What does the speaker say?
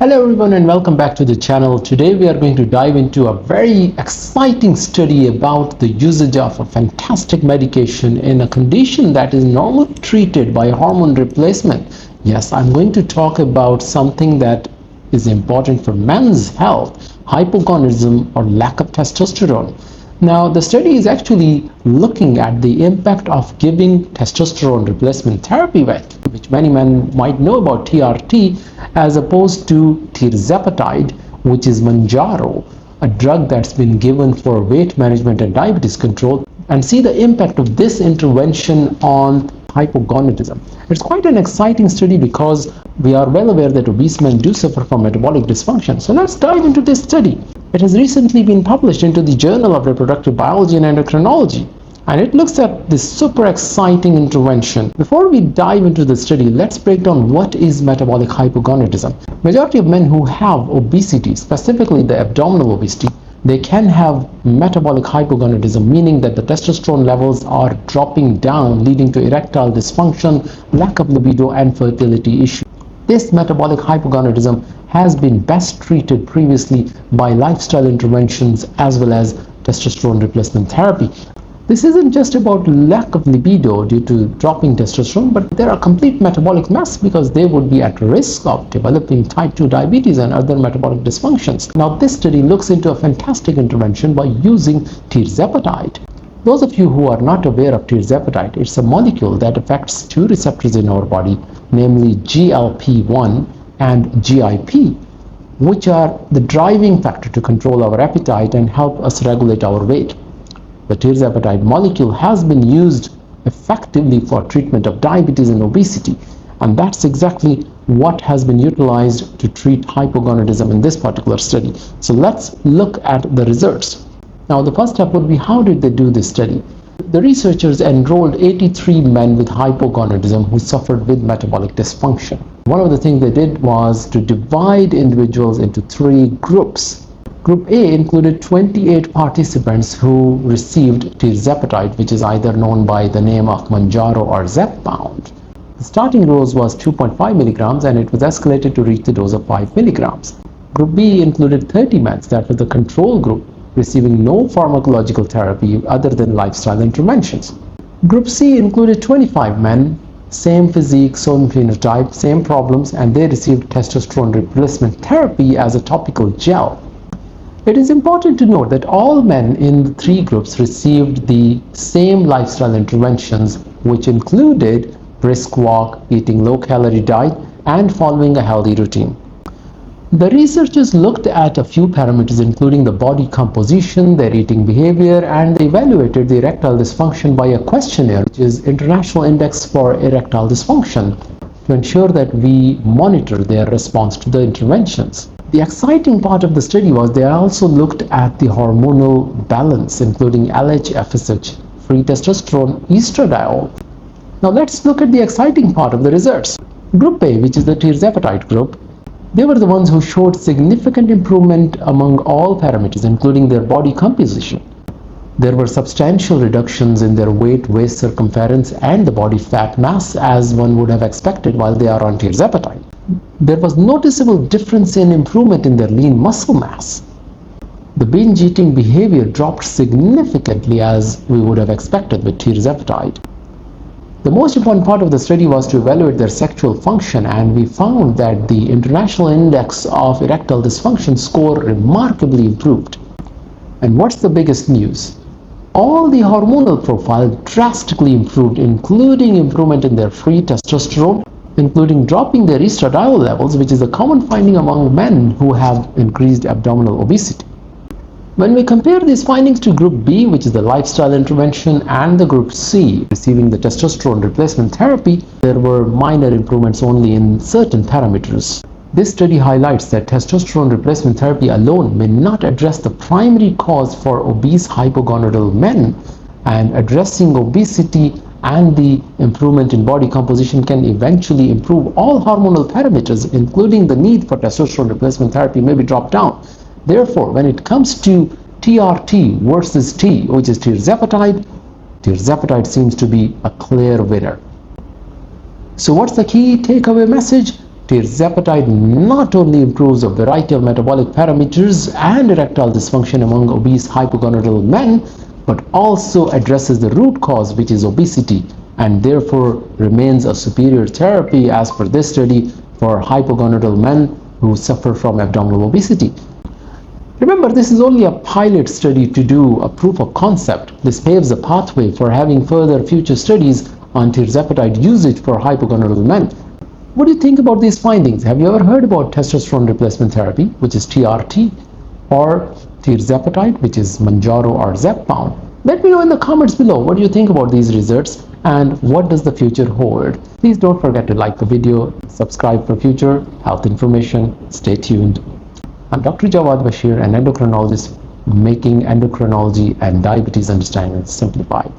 Hello everyone and welcome back to the channel. Today we are going to dive into a very exciting study about the usage of a fantastic medication in a condition that is normally treated by hormone replacement. Yes, I'm going to talk about something that is important for men's health, hypogonadism or lack of testosterone. Now, the study is actually looking at the impact of giving testosterone replacement therapy, which many men might know about TRT, as opposed to Tirzepatide, which is Mounjaro, a drug that's been given for weight management and diabetes control, and see the impact of this intervention on hypogonadism. It's quite an exciting study because we are well aware that obese men do suffer from metabolic dysfunction. So let's dive into this study. It has recently been published into the Journal of Reproductive Biology and Endocrinology, and it looks at this super exciting intervention. Before we dive into the study, let's break down what is metabolic hypogonadism. Majority of men who have obesity, specifically the abdominal obesity, they can have metabolic hypogonadism, meaning that the testosterone levels are dropping down, leading to erectile dysfunction, lack of libido, and fertility issues. This metabolic hypogonadism has been best treated previously by lifestyle interventions as well as testosterone replacement therapy. This isn't just about lack of libido due to dropping testosterone, but they're a complete metabolic mess because they would be at risk of developing type 2 diabetes and other metabolic dysfunctions. Now, this study looks into a fantastic intervention by using Tirzepatide. Those of you who are not aware of Tirzepatide, it's a molecule that affects two receptors in our body, namely GLP-1 and GIP, which are the driving factor to control our appetite and help us regulate our weight. The Tirzepatide molecule has been used effectively for treatment of diabetes and obesity, and that's exactly what has been utilized to treat hypogonadism in this particular study. So let's look at the results. Now, the first step would be, how did they do this study? The researchers enrolled 83 men with hypogonadism who suffered with metabolic dysfunction. One of the things they did was to divide individuals into three groups. Group A included 28 participants who received Tirzepatide, which is either known by the name of Mounjaro or Zepbound. The starting dose was 2.5 milligrams and it was escalated to reach the dose of 5 milligrams. Group B included 30 men, that was the control group, receiving no pharmacological therapy other than lifestyle interventions. Group C included 25 men, same physique, same phenotype, same problems, and they received testosterone replacement therapy as a topical gel. It is important to note that all men in the three groups received the same lifestyle interventions, which included brisk walk, eating low-calorie diet, and following a healthy routine. The researchers looked at a few parameters, including the body composition, their eating behavior, and they evaluated the erectile dysfunction by a questionnaire, which is International Index for Erectile Dysfunction, to ensure that we monitor their response to the interventions. The exciting part of the study was they also looked at the hormonal balance, including LH, FSH, free testosterone, estradiol. Now let's look at the exciting part of the results. Group A, which is the Tirzepatide group, they were the ones who showed significant improvement among all parameters, including their body composition. There were substantial reductions in their weight, waist circumference, and the body fat mass, as one would have expected while they are on Tirzepatide. There was noticeable difference in improvement in their lean muscle mass. The binge eating behavior dropped significantly, as we would have expected with Tirzepatide. The most important part of the study was to evaluate their sexual function, and we found that the International Index of Erectile Dysfunction score remarkably improved. And what's the biggest news? All the hormonal profile drastically improved, including improvement in their free testosterone, including dropping their estradiol levels, which is a common finding among men who have increased abdominal obesity. When we compare these findings to Group B, which is the lifestyle intervention, and the Group C, receiving the testosterone replacement therapy, there were minor improvements only in certain parameters. This study highlights that testosterone replacement therapy alone may not address the primary cause for obese hypogonadal men, and addressing obesity and the improvement in body composition can eventually improve all hormonal parameters, including the need for testosterone replacement therapy may be dropped down. Therefore, when it comes to TRT versus T, which is Tirzepatide, Tirzepatide seems to be a clear winner. So what's the key takeaway message? Tirzepatide not only improves a variety of metabolic parameters and erectile dysfunction among obese hypogonadal men, but also addresses the root cause, which is obesity, and therefore remains a superior therapy as per this study for hypogonadal men who suffer from abdominal obesity. Remember, this is only a pilot study to do a proof of concept. This paves a pathway for having further future studies on tirzepatide usage for hypogonadal men. What do you think about these findings? Have you ever heard about testosterone replacement therapy, which is TRT, or tirzepatide, which is Mounjaro or Zepbound? Let me know in the comments below what do you think about these results and what does the future hold. Please don't forget to like the video, subscribe for future health information. Stay tuned. I'm Dr. Jawad Bashir, an endocrinologist making endocrinology and diabetes understanding simplified.